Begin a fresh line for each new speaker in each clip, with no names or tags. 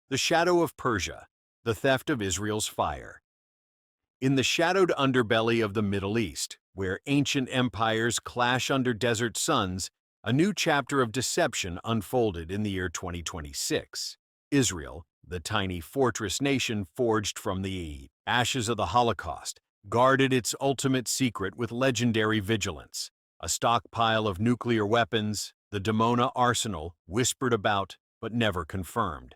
The Shadow of Persia, the theft of Israel's fire. In the shadowed underbelly of the Middle East, where ancient empires clash under desert suns, a new chapter of deception unfolded in the year 2026. Israel, the tiny fortress nation forged from the ashes of the Holocaust, guarded its ultimate secret with legendary vigilance. A stockpile of nuclear weapons, the Dimona arsenal, whispered about but never confirmed.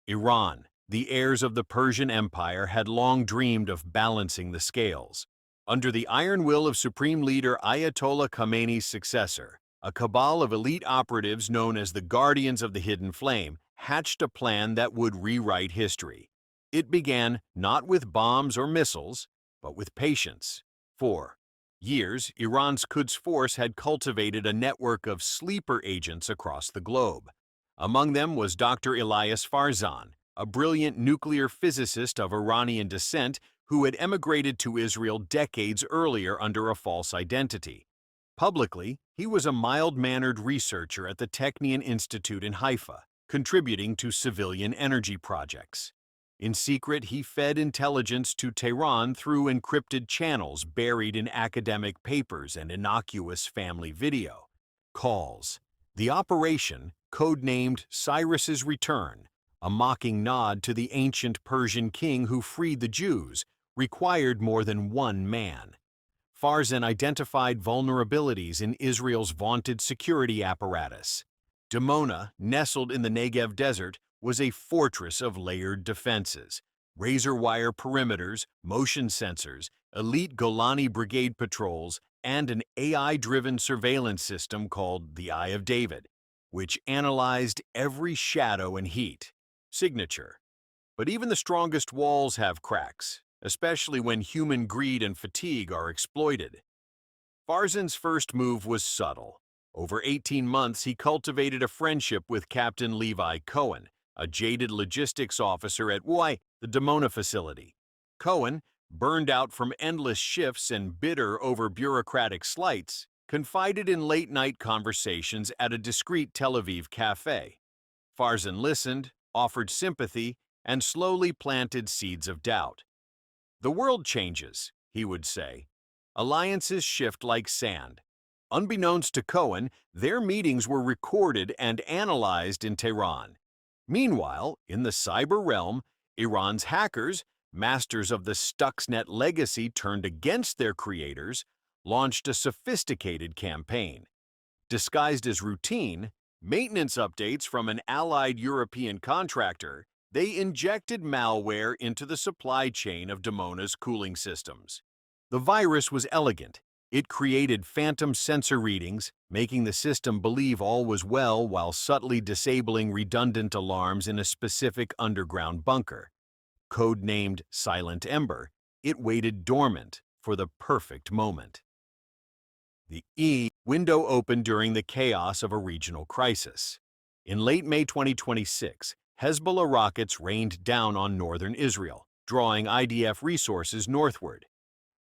Iran, the heirs of the Persian Empire, had long dreamed of balancing the scales. Under the iron will of Supreme Leader Ayatollah Khamenei's successor, a cabal of elite operatives known as the Guardians of the Hidden Flame hatched a plan that would rewrite history. It began not with bombs or missiles, but with patience. For years, Iran's Quds Force had cultivated a network of sleeper agents across the globe. Among them was Dr. Elias Farzan, a brilliant nuclear physicist of Iranian descent who had emigrated to Israel decades earlier under a false identity. Publicly, he was a mild-mannered researcher at the Technion Institute in Haifa, contributing to civilian energy projects. In secret, he fed intelligence to Tehran through encrypted channels buried in academic papers and innocuous family video calls. The operation, codenamed Cyrus's Return, a mocking nod to the ancient Persian king who freed the Jews, required more than one man. Farzan identified vulnerabilities in Israel's vaunted security apparatus. Dimona, nestled in the Negev desert, was a fortress of layered defenses, razor-wire perimeters, motion sensors, elite Golani Brigade patrols, and an AI-driven surveillance system called the Eye of David, which analyzed every shadow and heat signature. But even the strongest walls have cracks, especially when human greed and fatigue are exploited. Farzan's first move was subtle. Over 18 months, he cultivated a friendship with Captain Levi Cohen, a jaded logistics officer at the Dimona facility. Cohen, burned out from endless shifts and bitter over bureaucratic slights, confided in late-night conversations at a discreet Tel Aviv cafe. Farzan listened, offered sympathy, and slowly planted seeds of doubt. "The world changes," he would say. "Alliances shift like sand." Unbeknownst to Cohen, their meetings were recorded and analyzed in Tehran. Meanwhile, in the cyber realm, Iran's hackers, masters of the Stuxnet legacy turned against their creators, launched a sophisticated campaign. Disguised as routine maintenance updates from an allied European contractor, they injected malware into the supply chain of Dimona's cooling systems. The virus was elegant. It created phantom sensor readings, making the system believe all was well while subtly disabling redundant alarms in a specific underground bunker. Codenamed Silent Ember, it waited dormant for the perfect moment. The window opened during the chaos of a regional crisis. In late May 2026, Hezbollah rockets rained down on northern Israel, drawing IDF resources northward.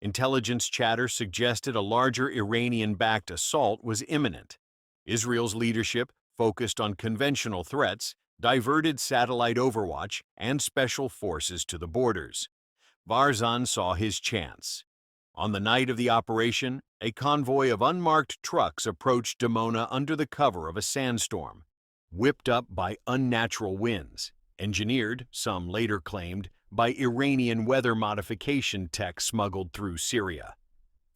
Intelligence chatter suggested a larger Iranian-backed assault was imminent. Israel's leadership, focused on conventional threats, diverted satellite overwatch and special forces to the borders. Farzan saw his chance. On the night of the operation, a convoy of unmarked trucks approached Dimona under the cover of a sandstorm, whipped up by unnatural winds, engineered, some later claimed, by Iranian weather modification tech smuggled through Syria.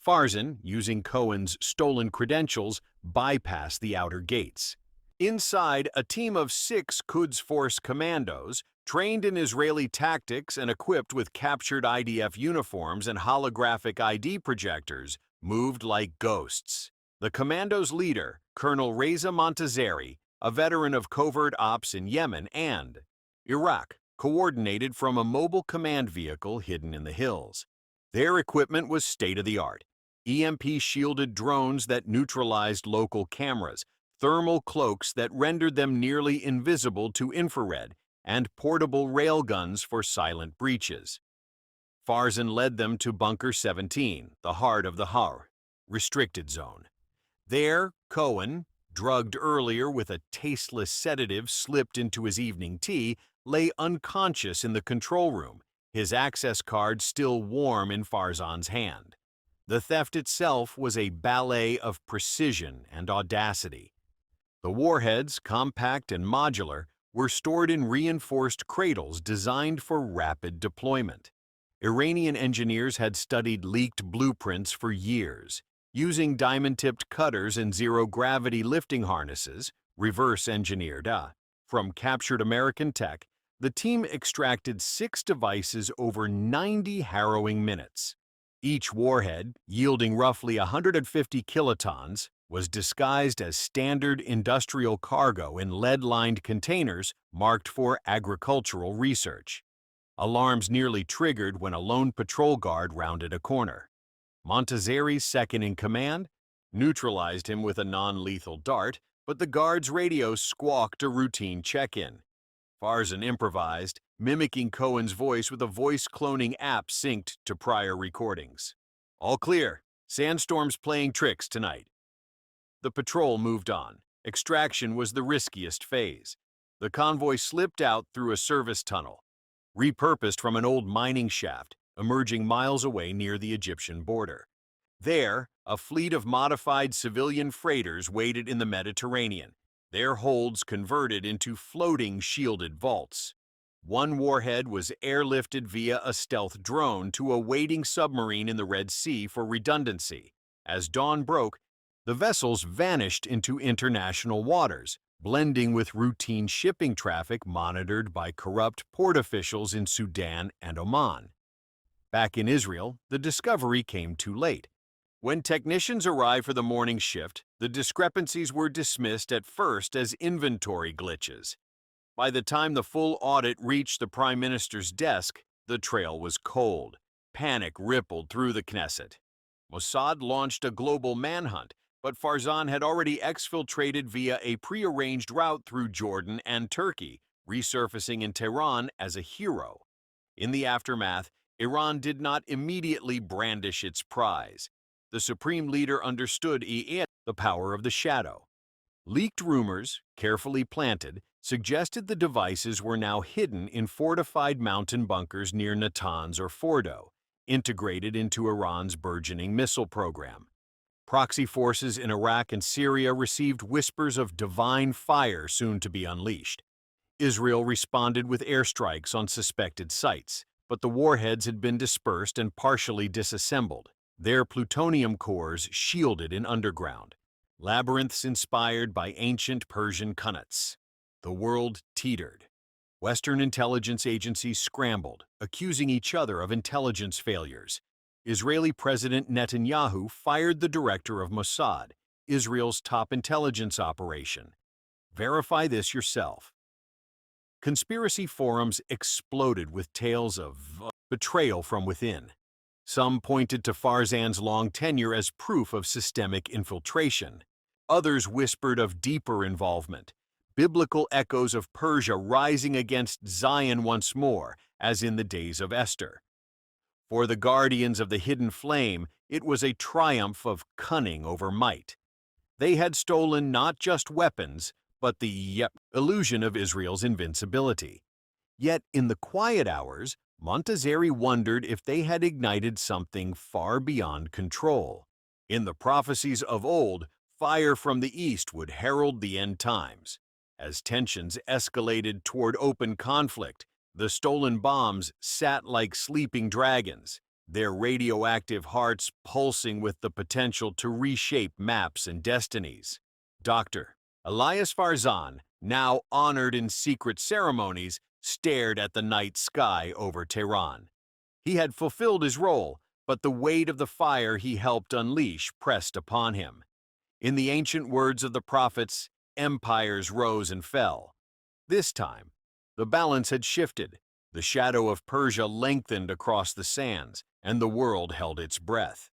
Farzan, using Cohen's stolen credentials, bypassed the outer gates. Inside, a team of 6 Quds Force commandos, trained in Israeli tactics and equipped with captured IDF uniforms and holographic ID projectors, moved like ghosts. The commandos' leader, Colonel Reza Montazeri, a veteran of covert ops in Yemen and Iraq, coordinated from a mobile command vehicle hidden in the hills. Their equipment was state-of-the-art. EMP-shielded drones that neutralized local cameras, thermal cloaks that rendered them nearly invisible to infrared, and portable railguns for silent breaches. Farzan led them to Bunker 17, the heart of the Har restricted zone. There, Cohen, drugged earlier with a tasteless sedative slipped into his evening tea, lay unconscious in the control room, his access card still warm in Farzan's hand. The theft itself was a ballet of precision and audacity. The warheads, compact and modular, were stored in reinforced cradles designed for rapid deployment. Iranian engineers had studied leaked blueprints for years. Using diamond-tipped cutters and zero-gravity lifting harnesses, reverse-engineered from captured American tech, the team extracted 6 devices over 90 harrowing minutes. Each warhead, yielding roughly 150 kilotons, was disguised as standard industrial cargo in lead-lined containers marked for agricultural research. Alarms nearly triggered when a lone patrol guard rounded a corner. Montazeri's second-in-command neutralized him with a non-lethal dart, but the guard's radio squawked a routine check-in. Farzan improvised, mimicking Cohen's voice with a voice-cloning app synced to prior recordings. "All clear. Sandstorm's playing tricks tonight." The patrol moved on. Extraction was the riskiest phase. The convoy slipped out through a service tunnel, repurposed from an old mining shaft, emerging miles away near the Egyptian border. There, a fleet of modified civilian freighters waited in the Mediterranean, their holds converted into floating shielded vaults. One warhead was airlifted via a stealth drone to a waiting submarine in the Red Sea for redundancy. As dawn broke, the vessels vanished into international waters, blending with routine shipping traffic monitored by corrupt port officials in Sudan and Oman. Back in Israel, the discovery came too late. When technicians arrived for the morning shift, the discrepancies were dismissed at first as inventory glitches. By the time the full audit reached the Prime Minister's desk, the trail was cold. Panic rippled through the Knesset. Mossad launched a global manhunt, but Farzan had already exfiltrated via a prearranged route through Jordan and Turkey, resurfacing in Tehran as a hero. In the aftermath, Iran did not immediately brandish its prize. The supreme leader understood the power of the shadow. Leaked rumors, carefully planted, suggested the devices were now hidden in fortified mountain bunkers near Natanz or Fordo, integrated into Iran's burgeoning missile program. Proxy forces in Iraq and Syria received whispers of divine fire soon to be unleashed. Israel responded with airstrikes on suspected sites, but the warheads had been dispersed and partially disassembled, their plutonium cores shielded in underground. Labyrinths inspired by ancient Persian kunnats. The world teetered. Western intelligence agencies scrambled, accusing each other of intelligence failures. Israeli President Netanyahu fired the director of Mossad, Israel's top intelligence operation. Verify this yourself. Conspiracy forums exploded with tales of betrayal from within. Some pointed to Farzan's long tenure as proof of systemic infiltration. Others whispered of deeper involvement, biblical echoes of Persia rising against Zion once more, as in the days of Esther. For the guardians of the hidden flame, it was a triumph of cunning over might. They had stolen not just weapons, but the illusion of Israel's invincibility. Yet, in the quiet hours, Montazeri wondered if they had ignited something far beyond control. In the prophecies of old, fire from the east would herald the end times. As tensions escalated toward open conflict, the stolen bombs sat like sleeping dragons, their radioactive hearts pulsing with the potential to reshape maps and destinies. Dr. Elias Farzan, now honored in secret ceremonies, stared at the night sky over Tehran. He had fulfilled his role, but the weight of the fire he helped unleash pressed upon him. In the ancient words of the prophets, empires rose and fell. This time, the balance had shifted. The shadow of Persia lengthened across the sands, and the world held its breath.